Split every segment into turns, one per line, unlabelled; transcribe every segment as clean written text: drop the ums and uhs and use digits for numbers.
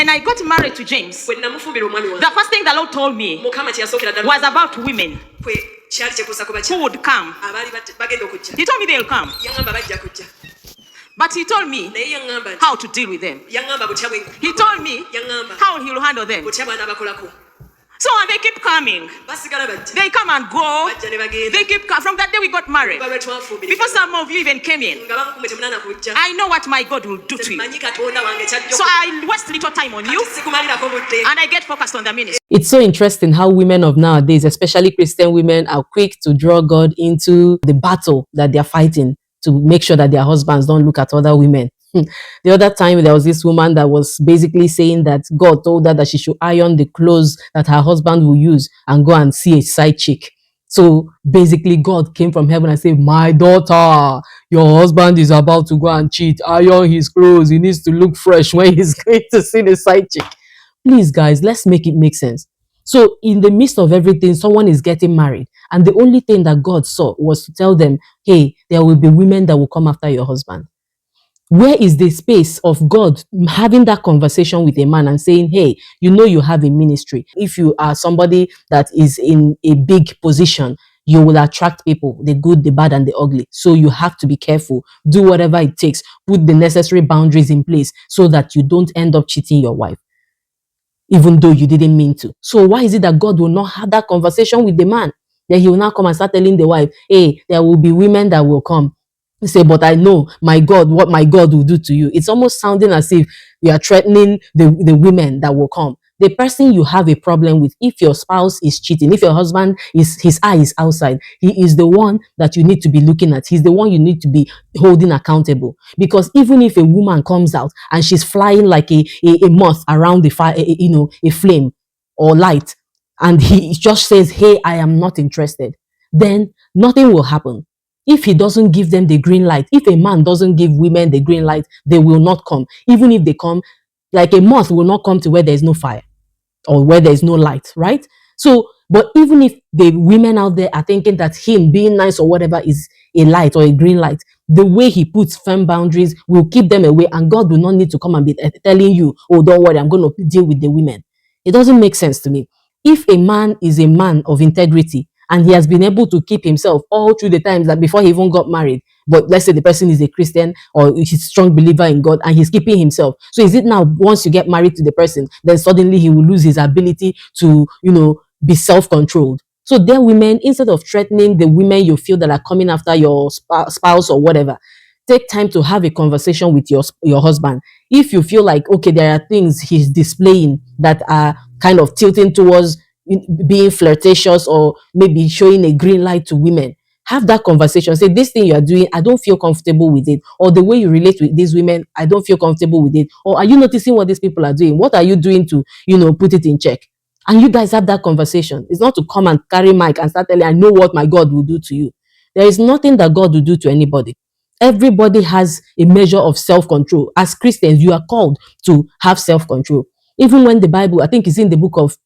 When I got married to James, the first thing the Lord told me was about women who would come. He told me they'll come. But he told me how to deal with them. He told me how he'll handle them. So they keep coming. They come and go. They keep coming. From that day we got married. Before some of you even came in, I know what my God will do to you. So I waste little time on you, and I get focused on the ministry.
It's so interesting how women of nowadays, especially Christian women, are quick to draw God into the battle that they're fighting to make sure that their husbands don't look at other women. The other time, there was this woman that was basically saying that God told her that she should iron the clothes that her husband will use and go and see a side chick. So basically, God came from heaven and said, my daughter, your husband is about to go and cheat. Iron his clothes. He needs to look fresh when he's going to see the side chick. Please, guys, let's make it make sense. So in the midst of everything, someone is getting married. And the only thing that God saw was to tell them, hey, there will be women that will come after your husband. Where is the space of God having that conversation with a man and saying, hey, you know you have a ministry. If you are somebody that is in a big position, you will attract people, the good, the bad, and the ugly. So you have to be careful. Do whatever it takes. Put the necessary boundaries in place so that you don't end up cheating your wife, even though you didn't mean to. So why is it that God will not have that conversation with the man? Then he will now come and start telling the wife, hey, there will be women that will come. You say, but I know my God, what my God will do to you. It's almost sounding as if you are threatening the women that will come. The person you have a problem with, if your spouse is cheating, if your husband his eye is outside, he is the one that you need to be looking at. He's the one you need to be holding accountable. Because even if a woman comes out and she's flying like a moth around the fire, a flame or light, and he just says, hey, I am not interested, then nothing will happen. If he doesn't give them the green light, if a man doesn't give women the green light, they will not come. Even if they come, like a moth will not come to where there is no fire or where there is no light, right? So, but even if the women out there are thinking that him being nice or whatever is a light or a green light, the way he puts firm boundaries will keep them away, and God will not need to come and be telling you, oh, don't worry, I'm going to deal with the women. It doesn't make sense to me. If a man is a man of integrity, and he has been able to keep himself all through the times that before he even got married, but let's say the person is a Christian or he's a strong believer in God and he's keeping himself. So is it now once you get married to the person, then suddenly he will lose his ability to, be self-controlled? So there, women, instead of threatening the women you feel that are coming after your spouse or whatever, take time to have a conversation with your husband. If you feel like, okay, there are things he's displaying that are kind of tilting towards being flirtatious or maybe showing a green light to women, have that conversation. Say, this thing you are doing, I don't feel comfortable with it. Or the way you relate with these women, I don't feel comfortable with it. Or are you noticing what these people are doing? What are you doing to, put it in check? And you guys have that conversation. It's not to come and carry mic and start telling, I know what my God will do to you. There is nothing that God will do to anybody. Everybody has a measure of self-control. As Christians, you are called to have self-control. Even when the Bible, I think it's in the book of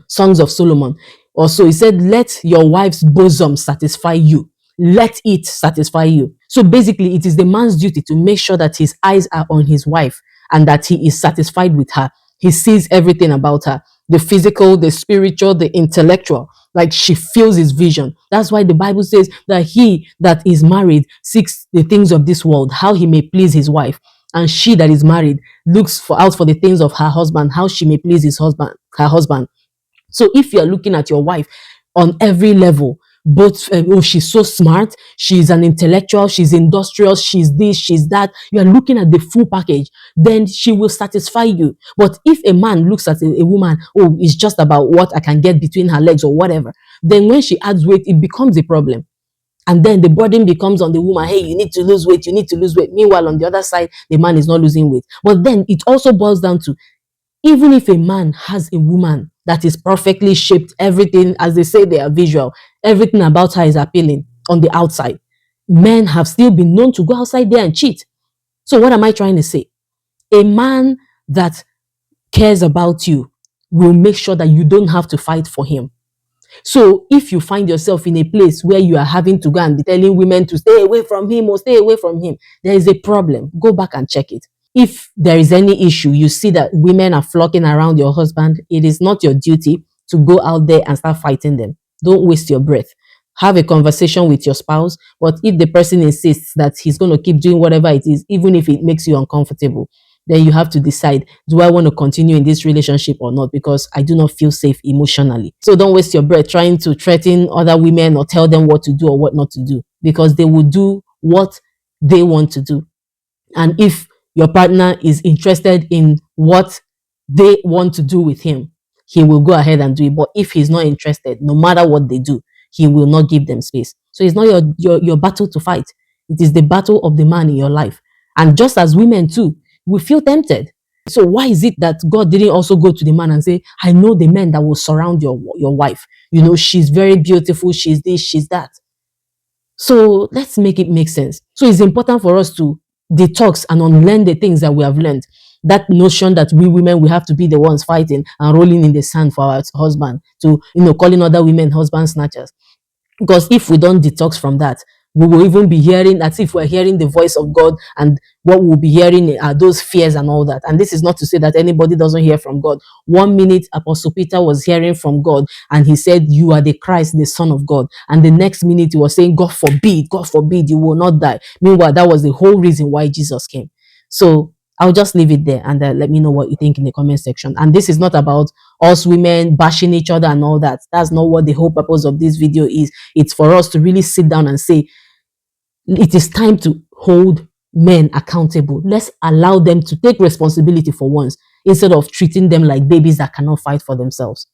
Songs of Solomon, also he said, let your wife's bosom satisfy you. Let it satisfy you. So basically, it is the man's duty to make sure that his eyes are on his wife and that he is satisfied with her. He sees everything about her, the physical, the spiritual, the intellectual, like she feels his vision. That's why the Bible says that he that is married seeks the things of this world, how he may please his wife. And she that is married looks out for the things of her husband, how she may please her husband. So if you're looking at your wife on every level, both, she's so smart, she's an intellectual, she's industrious, she's this, she's that, you are looking at the full package, then she will satisfy you. But if a man looks at a woman, oh, it's just about what I can get between her legs or whatever, then when she adds weight, it becomes a problem. And then the burden becomes on the woman. Hey, you need to lose weight. You need to lose weight. Meanwhile, on the other side, the man is not losing weight. But then it also boils down to, even if a man has a woman that is perfectly shaped, everything, as they say, they are visual, everything about her is appealing on the outside, men have still been known to go outside there and cheat. So what am I trying to say? A man that cares about you will make sure that you don't have to fight for him. So if you find yourself in a place where you are having to go and be telling women to stay away from him or stay away from him, there is a problem. Go back and check it. if there is any issue, you see that women are flocking around your husband, it is not your duty to go out there and start fighting them. Don't waste your breath. Have a conversation with your spouse, but if the person insists that he's going to keep doing whatever it is, even if it makes you uncomfortable, then you have to decide, do I want to continue in this relationship or not? Because I do not feel safe emotionally. So don't waste your breath trying to threaten other women or tell them what to do or what not to do, because they will do what they want to do. And if your partner is interested in what they want to do with him, he will go ahead and do it. But if he's not interested, no matter what they do, he will not give them space. So it's not your battle to fight. It is the battle of the man in your life. And just as women too, we feel tempted. So why is it that God didn't also go to the man and say, I know the men that will surround your wife. You know, she's very beautiful. She's this, she's that. So let's make it make sense. So it's important for us to detox and unlearn the things that we have learned. That notion that we women, we have to be the ones fighting and rolling in the sand for our husband, to, calling other women husband snatchers. Because if we don't detox from that, we will even be hearing, as if we're hearing the voice of God, and what we'll be hearing are those fears and all that. And this is not to say that anybody doesn't hear from God. 1 minute, Apostle Peter was hearing from God, and he said, you are the Christ, the Son of God. And the next minute he was saying, God forbid, you will not die. Meanwhile, that was the whole reason why Jesus came. So I'll just leave it there, and let me know what you think in the comment section. And this is not about us women bashing each other and all that. That's not what the whole purpose of this video is. It's for us to really sit down and say, it is time to hold men accountable. Let's allow them to take responsibility for once, instead of treating them like babies that cannot fight for themselves.